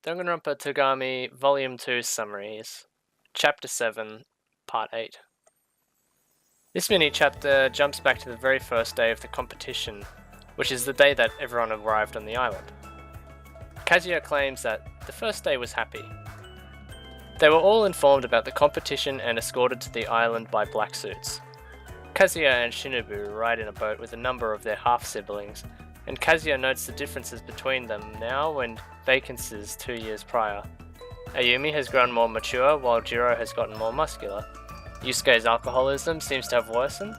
Danganronpa Togami Volume 2 Summaries, Chapter 7, Part 8. This mini-chapter jumps back to the very first day of the competition, which is the day that everyone arrived on the island. Kazuya claims that the first day was happy. They were all informed about the competition and escorted to the island by black suits. Kazuya and Shinobu ride in a boat with a number of their half-siblings, and Kazuya notes the differences between them now and vacancies 2 years prior. Ayumi has grown more mature, while Jiro has gotten more muscular. Yusuke's alcoholism seems to have worsened,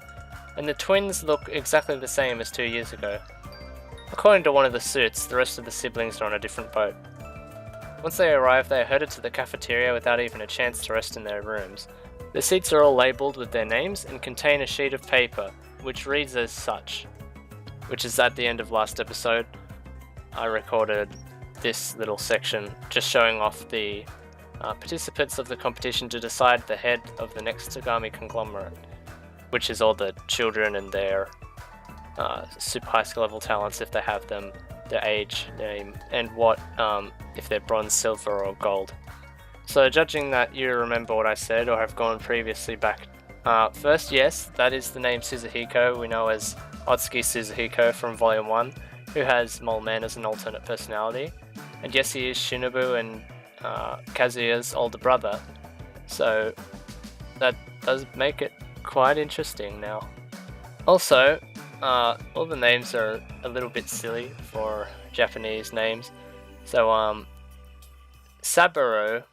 and the twins look exactly the same as 2 years ago. According to one of the suits, the rest of the siblings are on a different boat. Once they arrive, they are herded to the cafeteria without even a chance to rest in their rooms. The seats are all labelled with their names and contain a sheet of paper, which reads as such. Which is at the end of last episode. I recorded this little section just showing off the participants of the competition to decide the head of the next Togami conglomerate, which is all the children and their super high skill level talents if they have them, their age, name, and what if they're bronze, silver, or gold. So judging that you remember what I said or have gone previously back. First, yes, that is the name Suzuhiko, we know as Otsuki Suzuhiko from Volume 1, who has Mole Man as an alternate personality. And yes, he is Shinobu and Kazuya's older brother. So that does make it quite interesting now. Also, all the names are a little bit silly for Japanese names. So, Saburo,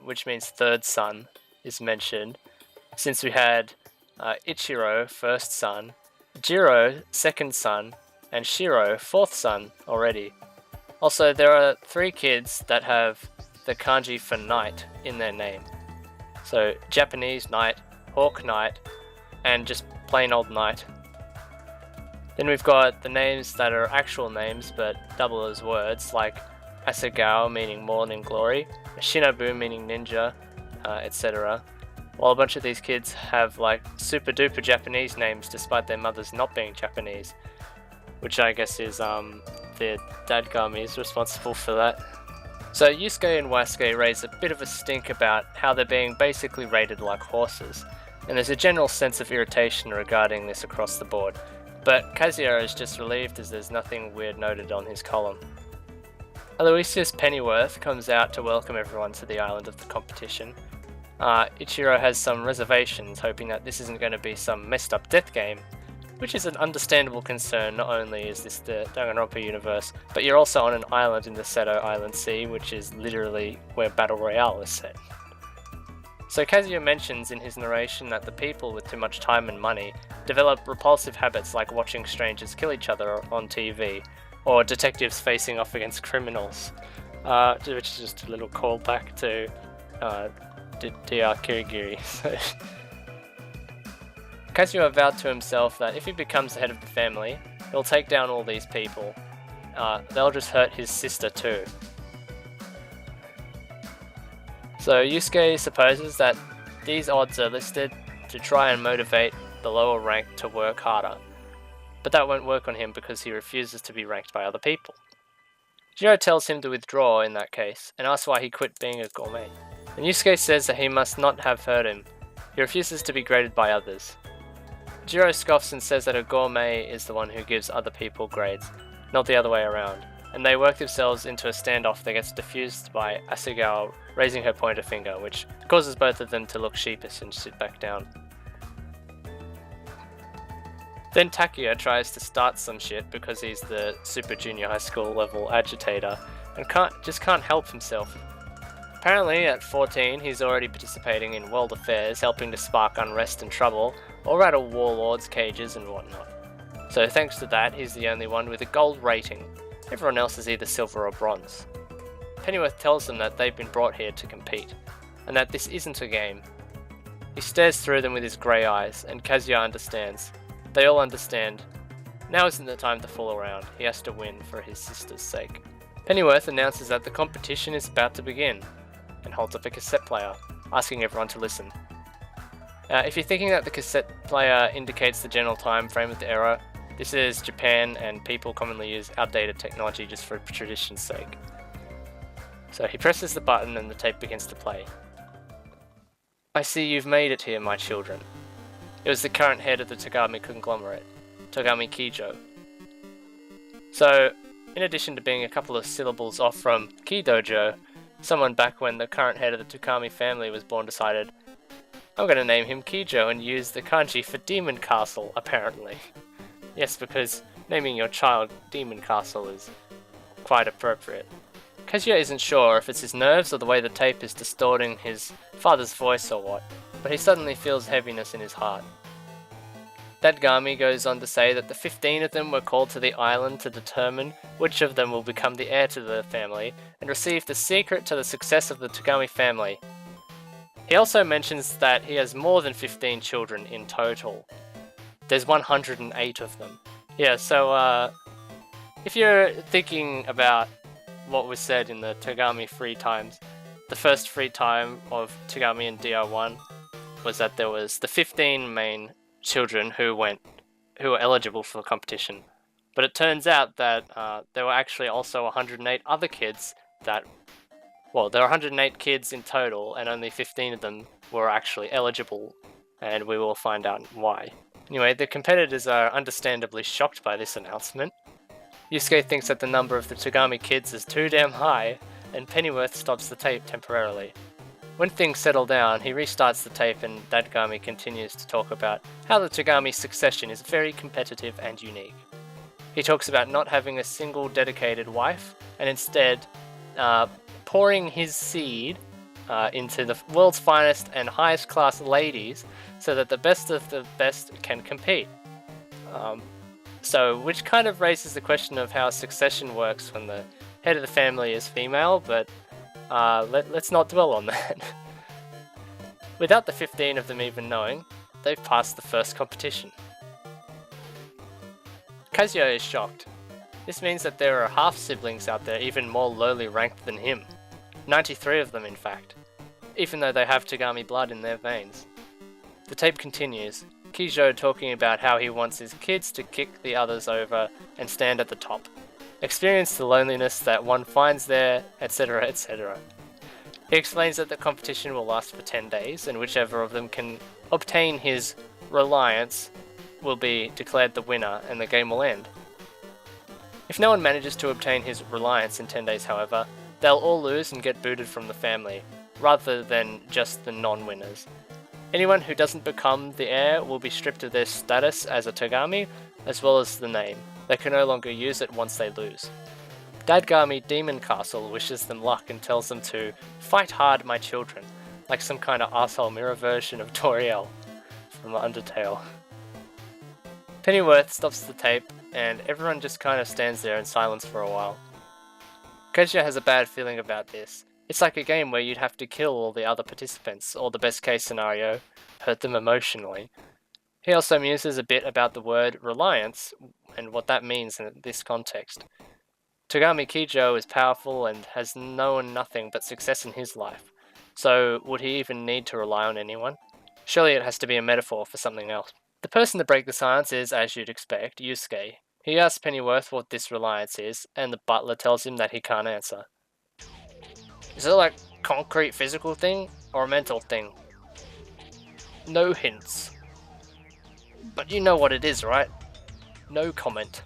which means third son, is mentioned, since we had Ichiro, first son, Jiro, second son, and Shiro, fourth son, already. Also, there are 3 kids that have the kanji for knight in their name. So, Japanese knight, hawk knight, and just plain old knight. Then we've got the names that are actual names but double as words, like Asagao meaning morning glory, Shinobu meaning ninja, etc. While a bunch of these kids have like super duper Japanese names despite their mothers not being Japanese, which I guess is their dadgami is responsible for that. So Yusuke and Wasuke raise a bit of a stink about how they're being basically rated like horses, and there's a general sense of irritation regarding this across the board, but Kazuya is just relieved as there's nothing weird noted on his column. Aloysius Pennyworth comes out to welcome everyone to the island of the competition. Ichiro has some reservations, hoping that this isn't going to be some messed up death game, which is an understandable concern. Not only is this the Danganronpa universe, but you're also on an island in the Seto Island Sea, which is literally where Battle Royale is set. So Kazuya mentions in his narration that the people with too much time and money develop repulsive habits like watching strangers kill each other on TV, or detectives facing off against criminals, which is just a little callback to DR Kirigiri. Kazuya vowed to himself that if he becomes the head of the family, he'll take down all these people. They'll just hurt his sister too. So Yusuke supposes that these odds are listed to try and motivate the lower rank to work harder, but that won't work on him because he refuses to be ranked by other people. Jiro tells him to withdraw in that case, and asks why he quit being a gourmet. And Yusuke says that he must not have heard him. He refuses to be graded by others. Jiro scoffs and says that a gourmet is the one who gives other people grades, not the other way around, and they work themselves into a standoff that gets diffused by Asagao raising her pointer finger, which causes both of them to look sheepish and sit back down. Then Takuya tries to start some shit because he's the super junior high school level agitator and can't help himself. Apparently at 14 he's already participating in world affairs, helping to spark unrest and trouble, or rattle warlords' cages and whatnot. So thanks to that, he's the only one with a gold rating. Everyone else is either silver or bronze. Pennyworth tells them that they've been brought here to compete, and that this isn't a game. He stares through them with his grey eyes, and Kazuya understands. They all understand. Now isn't the time to fool around, he has to win for his sister's sake. Pennyworth announces that the competition is about to begin, and holds up a cassette player, asking everyone to listen. If you're thinking that the cassette player indicates the general time frame of the era, this is Japan and people commonly use outdated technology just for tradition's sake. So he presses the button and the tape begins to play. I see you've made it here, my children. It was the current head of the Togami conglomerate, Togami Kijo. So, in addition to being a couple of syllables off from Kidojo, someone back when the current head of the Togami family was born decided, I'm going to name him Kijo and use the kanji for Demon Castle, apparently. Yes, because naming your child Demon Castle is quite appropriate. Kazuya isn't sure if it's his nerves or the way the tape is distorting his father's voice or what, but he suddenly feels heaviness in his heart. Togami goes on to say that the 15 of them were called to the island to determine which of them will become the heir to the family and receive the secret to the success of the Togami family. He also mentions that he has more than 15 children in total. There's 108 of them. Yeah, so if you're thinking about what was said in the Togami free times, the first free time of Togami in DR1 was that there was the 15 main children who were eligible for the competition. But it turns out that there were actually also 108 other kids that, well, there were 108 kids in total, and only 15 of them were actually eligible, and we will find out why. Anyway, the competitors are understandably shocked by this announcement. Yusuke thinks that the number of the Togami kids is too damn high, and Pennyworth stops the tape temporarily. When things settle down, he restarts the tape and Togami continues to talk about how the Togami succession is very competitive and unique. He talks about not having a single dedicated wife, and instead pouring his seed into the world's finest and highest class ladies so that the best of the best can compete. Which kind of raises the question of how succession works when the head of the family is female, but let's not dwell on that. Without the 15 of them even knowing, they've passed the first competition. Kazuya is shocked. This means that there are half-siblings out there even more lowly ranked than him. 93 of them, in fact, even though they have Togami blood in their veins. The tape continues, Kijo talking about how he wants his kids to kick the others over and stand at the top, experience the loneliness that one finds there, etc., etc. He explains that the competition will last for 10 days, and whichever of them can obtain his reliance will be declared the winner and the game will end. If no one manages to obtain his reliance in 10 days, however, they'll all lose and get booted from the family, rather than just the non-winners. Anyone who doesn't become the heir will be stripped of their status as a Togami, as well as the name. They can no longer use it once they lose. Togami Demon Castle wishes them luck and tells them to fight hard, my children, like some kind of arsehole mirror version of Toriel from Undertale. Pennyworth stops the tape, and everyone just kind of stands there in silence for a while. Kazuya has a bad feeling about this. It's like a game where you'd have to kill all the other participants, or the best case scenario, hurt them emotionally. He also muses a bit about the word reliance, and what that means in this context. Togami Kijo is powerful and has known nothing but success in his life, so would he even need to rely on anyone? Surely it has to be a metaphor for something else. The person to break the silence is, as you'd expect, Yusuke. He asks Pennyworth what this reliance is, and the butler tells him that he can't answer. Is it like a concrete physical thing, or a mental thing? No hints. But you know what it is, right? No comment.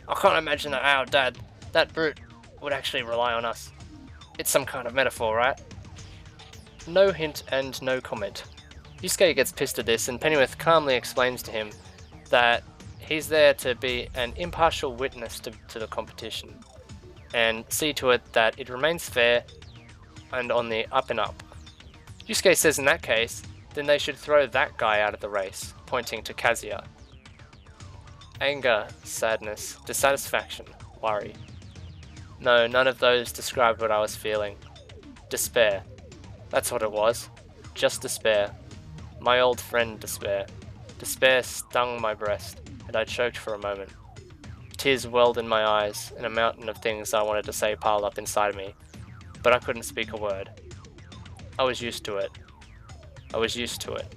I can't imagine that our dad, that brute, would actually rely on us. It's some kind of metaphor, right? No hint and no comment. Yusuke gets pissed at this, and Pennyworth calmly explains to him that he's there to be an impartial witness to the competition, and see to it that it remains fair and on the up and up. Yusuke says in that case, then they should throw that guy out of the race, pointing to Kazuya. Anger, sadness, dissatisfaction, worry. No, none of those described what I was feeling. Despair. That's what it was. Just despair. My old friend despair. Despair stung my breast, and I choked for a moment. Tears welled in my eyes, and a mountain of things I wanted to say piled up inside me, but I couldn't speak a word. I was used to it. I was used to it.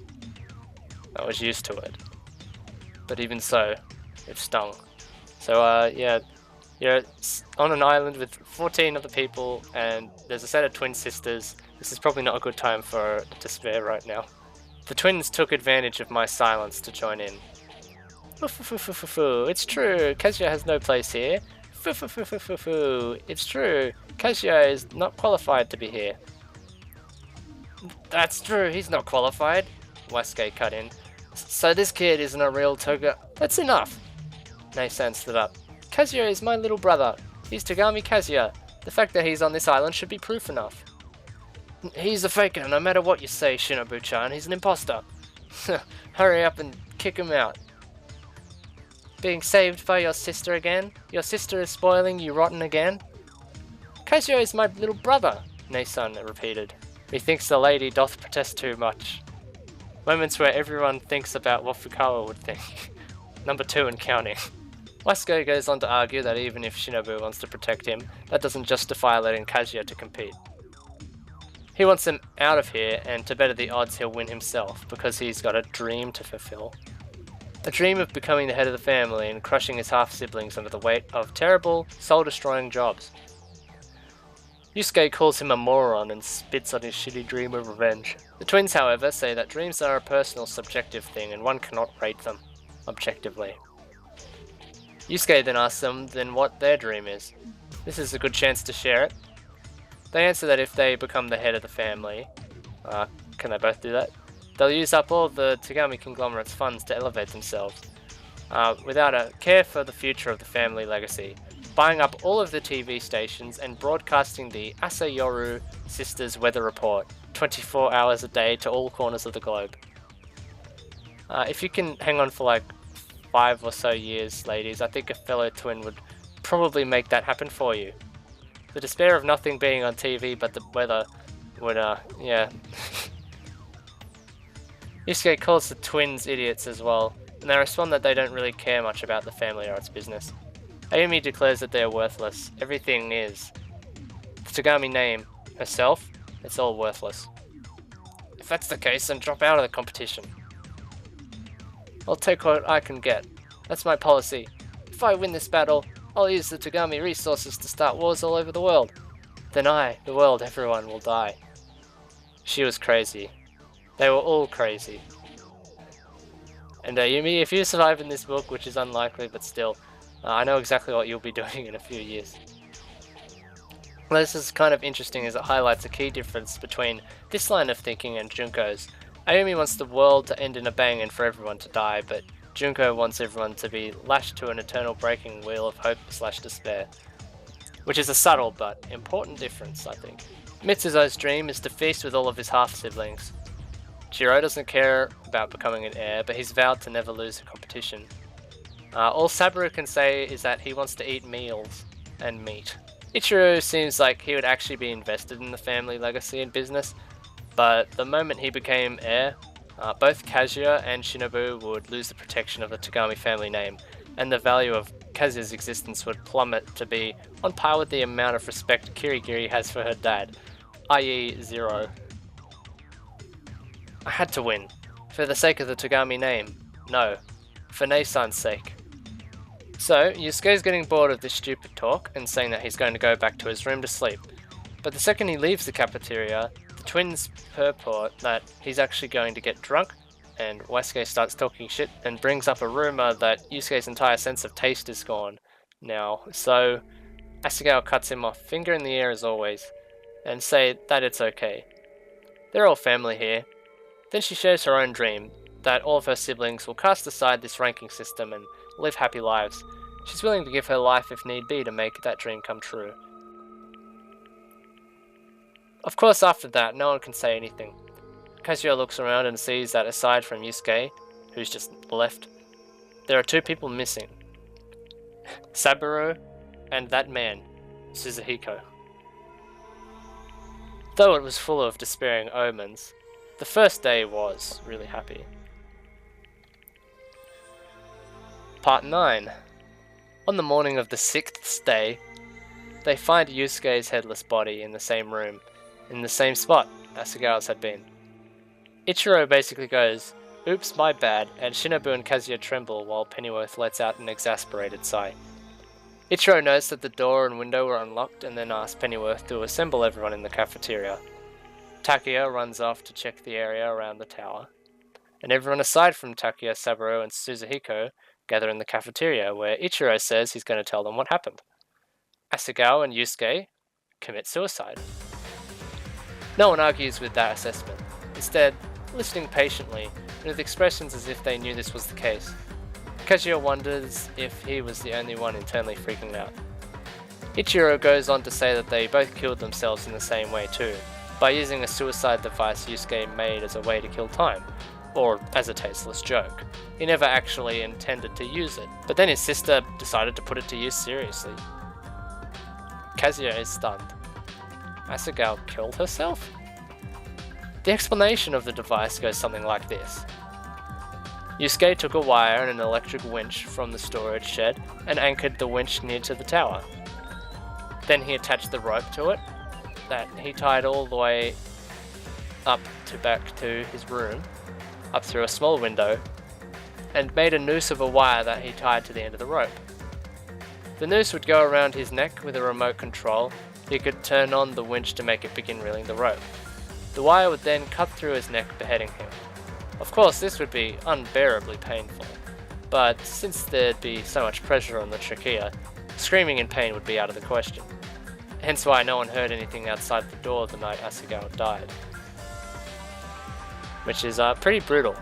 I was used to it. But even so, it stung. So, yeah, You're on an island with 14 other people, and there's a set of twin sisters. This is probably not a good time for despair right now. The twins took advantage of my silence to join in. It's true, Kazuya has no place here. It's true, Kazuya is not qualified to be here. That's true, he's not qualified, Wasuke cut in. So this kid isn't a real Toga. That's enough. Nei-san stood up. Kazuya is my little brother. He's Togami Kazuya. The fact that he's on this island should be proof enough. He's a faker, no matter what you say, Shinobu-chan. He's an imposter. Hurry up and kick him out. Being saved by your sister again? Your sister is spoiling you rotten again? Kazuya is my little brother, Nei-san repeated. Methinks the lady doth protest too much. Moments where everyone thinks about what Fukawa would think. Number 2 and counting. Wasuke goes on to argue that even if Shinobu wants to protect him, that doesn't justify letting Kazuya to compete. He wants him out of here, and to better the odds he'll win himself, because he's got a dream to fulfill. A dream of becoming the head of the family and crushing his half-siblings under the weight of terrible, soul-destroying jobs. Yusuke calls him a moron and spits on his shitty dream of revenge. The twins, however, say that dreams are a personal, subjective thing and one cannot rate them objectively. Yusuke then asks them what their dream is. This is a good chance to share it. They answer that if they become the head of the family, can they both do that? They'll use up all the Togami conglomerate's funds to elevate themselves, without a care for the future of the family legacy, buying up all of the TV stations and broadcasting the Asayoru Sisters Weather Report 24 hours a day to all corners of the globe. If you can hang on for like 5 or so years, ladies, I think a fellow twin would probably make that happen for you. The despair of nothing being on TV but the weather would, yeah. Yusuke calls the twins idiots as well, and they respond that they don't really care much about the family or its business. Ayumi declares that they are worthless. Everything is. The Togami name, herself, it's all worthless. If that's the case, then drop out of the competition. I'll take what I can get. That's my policy. If I win this battle, I'll use the Togami resources to start wars all over the world. Then I, the world, everyone will die. She was crazy. They were all crazy. And Ayumi, if you survive in this book, which is unlikely, but still, I know exactly what you'll be doing in a few years. Well, this is kind of interesting as it highlights a key difference between this line of thinking and Junko's. Ayumi wants the world to end in a bang and for everyone to die, but Junko wants everyone to be lashed to an eternal breaking wheel of hope/despair. Which is a subtle but important difference, I think. Mitsuzo's dream is to feast with all of his half-siblings. Jiro doesn't care about becoming an heir, but he's vowed to never lose a competition. All Saburo can say is that he wants to eat meals and meat. Ichiro seems like he would actually be invested in the family legacy and business, but the moment he became heir, both Kazuya and Shinobu would lose the protection of the Togami family name, and the value of Kazuya's existence would plummet to be on par with the amount of respect Kirigiri has for her dad, i.e. 0. I had to win. For the sake of the Togami name. No. For Nei-san's sake. So, Yusuke's getting bored of this stupid talk and saying that he's going to go back to his room to sleep. But the second he leaves the cafeteria, the twins purport that he's actually going to get drunk, and Wasuke starts talking shit and brings up a rumor that Yusuke's entire sense of taste is gone now. So, Asagao cuts him off, finger in the air as always, and say that it's okay. They're all family here. Then she shares her own dream, that all of her siblings will cast aside this ranking system and live happy lives. She's willing to give her life if need be to make that dream come true. Of course, after that, no one can say anything. Kazuya looks around and sees that aside from Yusuke, who's just left, there are 2 people missing. Saburo and that man, Suzuhiko. Though it was full of despairing omens, the first day was really happy. Part 9. On the morning of the 6th day, they find Yusuke's headless body in the same room, in the same spot Asagawa's had been. Ichiro basically goes, "Oops, my bad," and Shinobu and Kazuya tremble while Pennyworth lets out an exasperated sigh. Ichiro notes that the door and window were unlocked and then asks Pennyworth to assemble everyone in the cafeteria. Takuya runs off to check the area around the tower, and everyone aside from Takuya, Saburo, and Suzuhiko gather in the cafeteria, where Ichiro says he's going to tell them what happened. Asagao and Yusuke commit suicide. No one argues with that assessment, instead listening patiently and with expressions as if they knew this was the case. Kazuya wonders if he was the only one internally freaking out. Ichiro goes on to say that they both killed themselves in the same way too, by using a suicide device Yusuke made as a way to kill time, or as a tasteless joke. He never actually intended to use it, but then his sister decided to put it to use seriously. Kazuya is stunned. Asagao killed herself? The explanation of the device goes something like this. Yusuke took a wire and an electric winch from the storage shed and anchored the winch near to the tower. Then he attached the rope to it that he tied all the way up to back to his room, up through a small window, and made a noose of a wire that he tied to the end of the rope. The noose would go around his neck with a remote control. He could turn on the winch to make it begin reeling the rope. The wire would then cut through his neck, beheading him. Of course, this would be unbearably painful, but since there'd be so much pressure on the trachea, screaming in pain would be out of the question. Hence why no one heard anything outside the door the night Asagao died. Which is pretty brutal.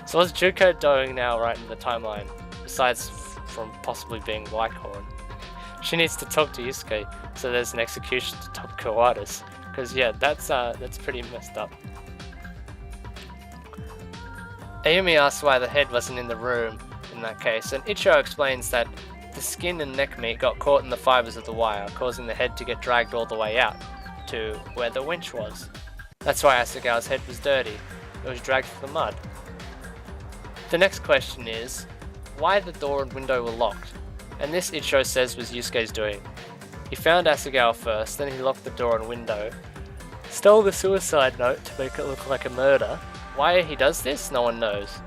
So what's Juko doing now right in the timeline, besides from possibly being Lycorn? She needs to talk to Yusuke, so there's an execution to top Kawadas. Because yeah, that's pretty messed up. Ayumi asks why the head wasn't in the room in that case, and Ichiro explains that the skin and neck meat got caught in the fibers of the wire, causing the head to get dragged all the way out to where the winch was. That's why Asagao's head was dirty. It was dragged through the mud. The next question is, why the door and window were locked? And this Ichiro says was Yusuke's doing. He found Asagao first, then he locked the door and window, stole the suicide note to make it look like a murder. Why he does this, no one knows.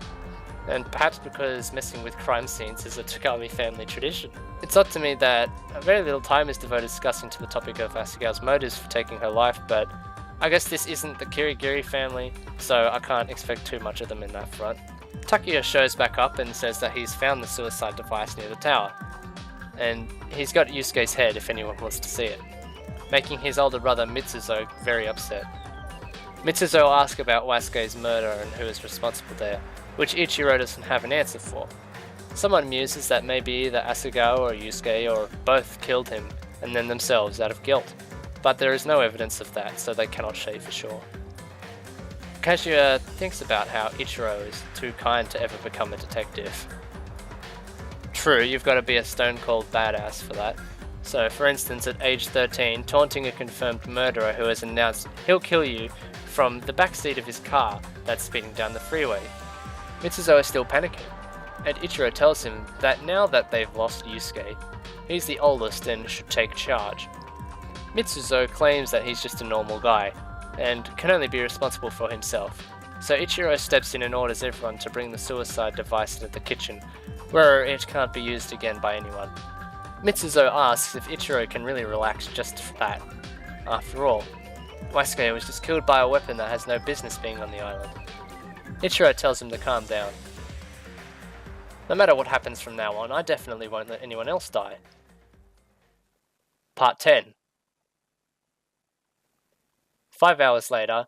And perhaps because messing with crime scenes is a Togami family tradition. It's odd to me that very little time is devoted discussing to the topic of Asagao's motives for taking her life, but I guess this isn't the Kirigiri family, so I can't expect too much of them in that front. Takuya shows back up and says that he's found the suicide device near the tower, and he's got Yusuke's head if anyone wants to see it, making his older brother Mitsuzo very upset. Mitsuzo asks about Wasuke's murder and who is responsible there, which Ichiro doesn't have an answer for. Someone muses that maybe either Asagao or Yusuke or both killed him and then themselves out of guilt, but there is no evidence of that, so they cannot say for sure. Kazuya thinks about how Ichiro is too kind to ever become a detective. True, you've got to be a stone-cold badass for that. So, for instance, at age 13, taunting a confirmed murderer who has announced he'll kill you from the backseat of his car that's speeding down the freeway. Mitsuzo is still panicking, and Ichiro tells him that now that they've lost Yusuke, he's the oldest and should take charge. Mitsuzo claims that he's just a normal guy, and can only be responsible for himself, so Ichiro steps in and orders everyone to bring the suicide device into the kitchen, where it can't be used again by anyone. Mitsuzo asks if Ichiro can really relax just for that. After all, Wasuke was just killed by a weapon that has no business being on the island. Ichiro tells him to calm down. No matter what happens from now on, I definitely won't let anyone else die. Part 10. 5 hours later,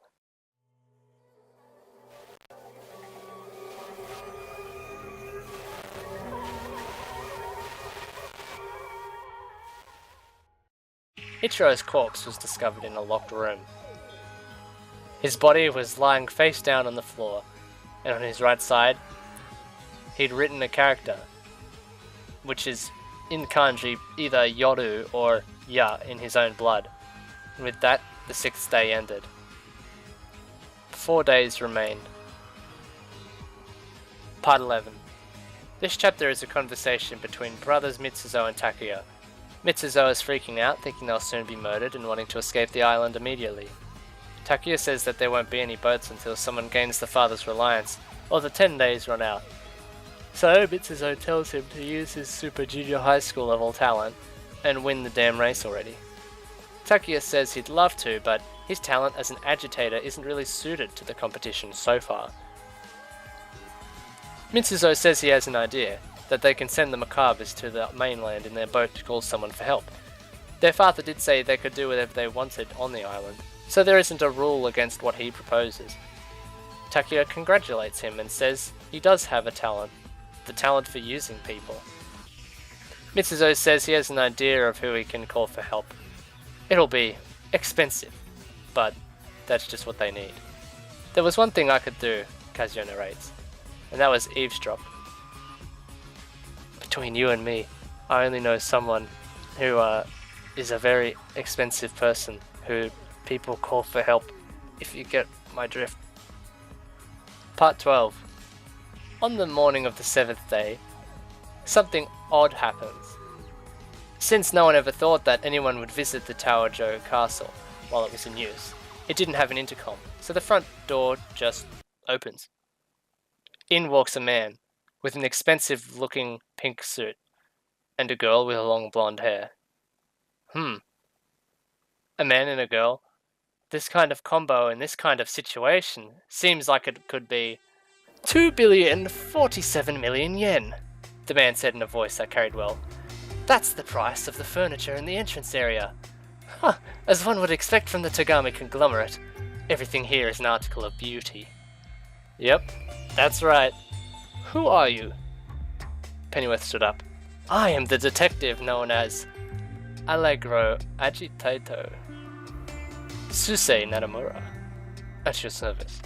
Ichiro's corpse was discovered in a locked room. His body was lying face down on the floor, and on his right side, he'd written a character, which is in kanji either Yoru or Ya in his own blood. And with that, the 6th day ended. 4 days remained. Part 11. This chapter is a conversation between brothers Mitsuzo and Takuya. Mitsuzo is freaking out, thinking they'll soon be murdered and wanting to escape the island immediately. Takuya says that there won't be any boats until someone gains the father's reliance, or the 10 days run out. So Mitsuzo tells him to use his super junior high school level talent and win the damn race already. Takuya says he'd love to, but his talent as an agitator isn't really suited to the competition so far. Mitsuzo says he has an idea, that they can send the Macabres to the mainland in their boat to call someone for help. Their father did say they could do whatever they wanted on the island, so there isn't a rule against what he proposes. Takuya congratulates him and says he does have a talent, the talent for using people. Mitsuzo says he has an idea of who he can call for help. It'll be expensive, but that's just what they need. There was one thing I could do, Kazuyo narrates, and that was eavesdrop. Between you and me, I only know someone who is a very expensive person who people call for help, if you get my drift. Part 12. On the morning of the 7th day, something odd happens. Since no one ever thought that anyone would visit the Towerjo castle while it was in use, it didn't have an intercom, so the front door just opens. In walks a man, with an expensive-looking pink suit, and a girl with long blonde hair. A man and a girl? This kind of combo in this kind of situation seems like it could be 2,047,000,000 yen, the man said in a voice that carried well. That's the price of the furniture in the entrance area. Huh, as one would expect from the Togami conglomerate. Everything here is an article of beauty. Yep, that's right. Who are you? Pennyworth stood up. I am the detective known as Allegro Agitato. Susei Nanomura. At your service.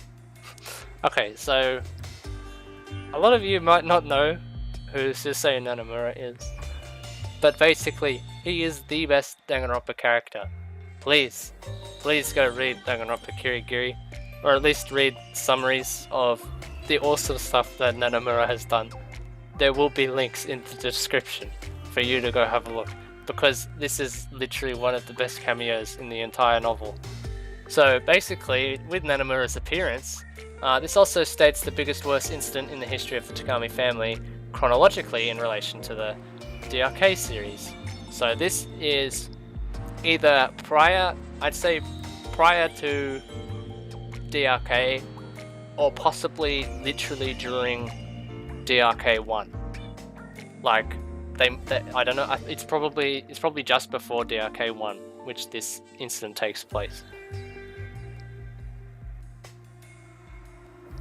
Okay, so a lot of you might not know who Susei Nanomura is, but basically he is the best Danganronpa character. Please go read Danganronpa Kirigiri, or at least read summaries of the awesome stuff that Nanomura has done. There will be links in the description for you to go have a look, because this is literally one of the best cameos in the entire novel. So basically, with Nanomura's appearance, this also states the biggest worst incident in the history of the Togami family chronologically in relation to the DRK series. So this is either prior to DRK, or possibly literally during DRK 1. Like, I don't know, it's probably just before DRK 1, which this incident takes place.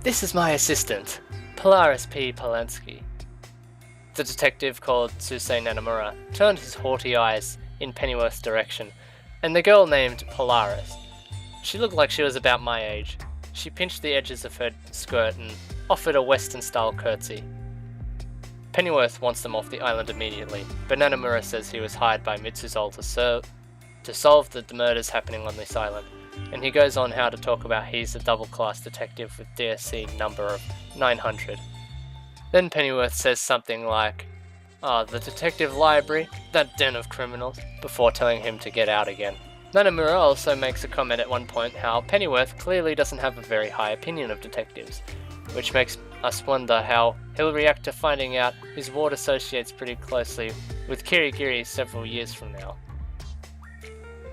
This is my assistant, Polaris P. Polanski. The detective, called Susei Nanomura, turned his haughty eyes in Pennyworth's direction, and the girl named Polaris. She looked like she was about my age. She pinched the edges of her skirt and offered a Western-style curtsy. Pennyworth wants them off the island immediately, but Nanomura says he was hired by Mitsuzo to solve the murders happening on this island, and he goes on how to talk about he's a double-class detective with DSC number of 900. Then Pennyworth says something like, the detective library, that den of criminals, before telling him to get out again. Nanomura also makes a comment at one point how Pennyworth clearly doesn't have a very high opinion of detectives, which makes us wonder how he'll react to finding out his ward associates pretty closely with Kirigiri several years from now.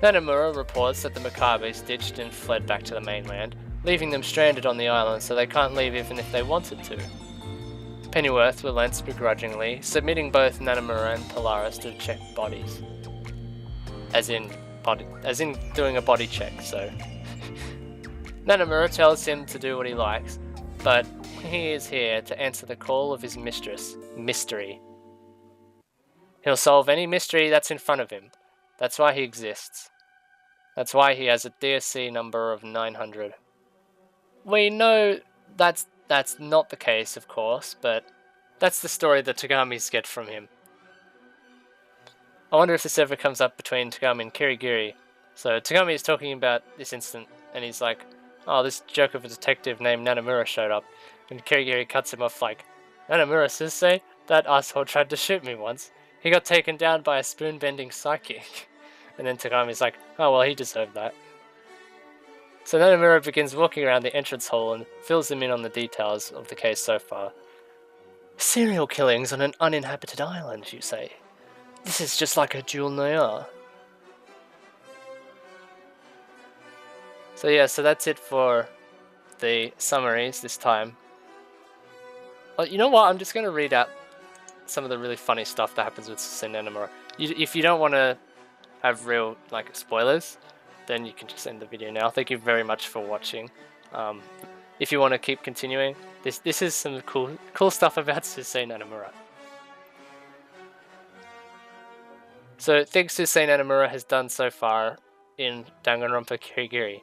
Nanomura reports that the Macabres ditched and fled back to the mainland, leaving them stranded on the island so they can't leave even if they wanted to. Pennyworth relents begrudgingly, submitting both Nanomura and Polaris to check bodies. As in doing a body check, so. Nanomura tells him to do what he likes, but he is here to answer the call of his mistress, Mystery. He'll solve any mystery that's in front of him. That's why he exists. That's why he has a DSC number of 900. We know that's not the case, of course, but that's the story the Togamis get from him. I wonder if this ever comes up between Togami and Kirigiri. So Togami is talking about this incident, and he's like, oh, this joke of a detective named Nanomura showed up, and Kirigiri cuts him off like, Nanomura Sensei? That asshole tried to shoot me once. He got taken down by a spoon-bending psychic. And then Togami's like, oh well, he deserved that. So Nanomura begins walking around the entrance hall and fills them in on the details of the case so far. Serial killings on an uninhabited island, you say? This is just like a duel noir. So yeah, so that's it for the summaries this time. Well, you know what? I'm just going to read out some of the really funny stuff that happens with Suisei Nanomura. If you don't want to have real spoilers, then you can just end the video now. Thank you very much for watching. If you want to keep continuing, this is some cool stuff about Suisei Nanomura. So things Suisei Nanomura has done so far in Danganronpa Kirigiri.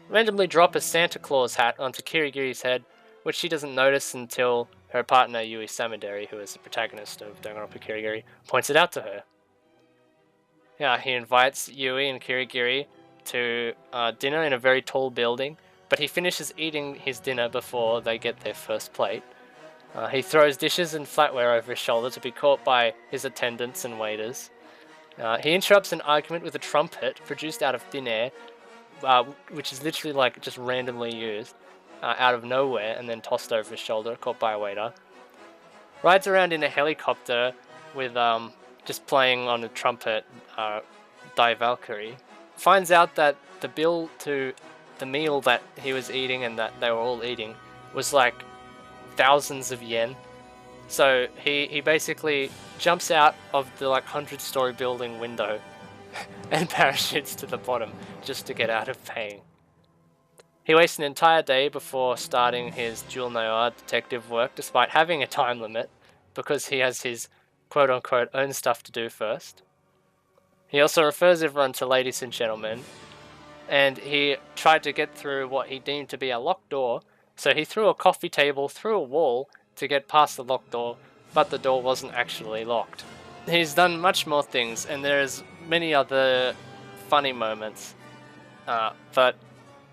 Randomly drop a Santa Claus hat onto Kirigiri's head, which she doesn't notice until her partner Yui Samidari, who is the protagonist of Danganronpa Kirigiri, points it out to her. Yeah, he invites Yui and Kirigiri to dinner in a very tall building, but he finishes eating his dinner before they get their first plate. He throws dishes and flatware over his shoulder to be caught by his attendants and waiters. He interrupts an argument with a trumpet produced out of thin air, which is literally just randomly used out of nowhere and then tossed over his shoulder, caught by a waiter. Rides around in a helicopter with just playing on a trumpet, Die Valkyrie. Finds out that the bill to the meal that he was eating and that they were all eating was thousands of yen. So he basically jumps out of the 100-story building window and parachutes to the bottom just to get out of paying. He wastes an entire day before starting his dual noir detective work despite having a time limit because he has his quote-unquote own stuff to do first. He also refers everyone to ladies and gentlemen, and he tried to get through what he deemed to be a locked door, so he threw a coffee table through a wall to get past the locked door, but the door wasn't actually locked. He's done much more things, and there's many other funny moments, but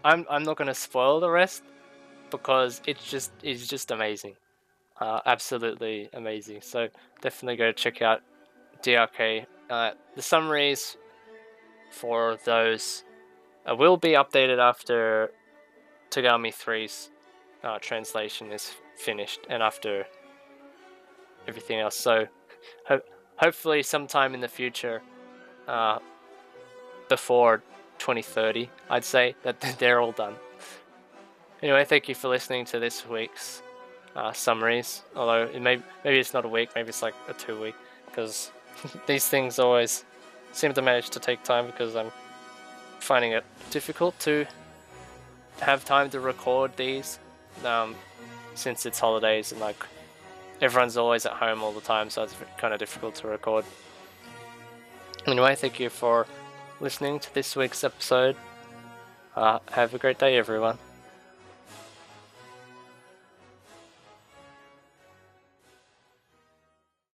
I'm not going to spoil the rest because it's just amazing, absolutely amazing. So definitely go check out DRK. The summaries for those will be updated after Togami 3's translation is finished and after everything else. So hopefully sometime in the future, before 2030, I'd say that they're all done. Anyway, thank you for listening to this week's summaries. Although maybe it's not a week, maybe it's a 2-week, because these things always seem to manage to take time because I'm finding it difficult to have time to record these since it's holidays and everyone's always at home all the time, so it's kind of difficult to record. Anyway, thank you for listening to this week's episode. Have a great day, everyone.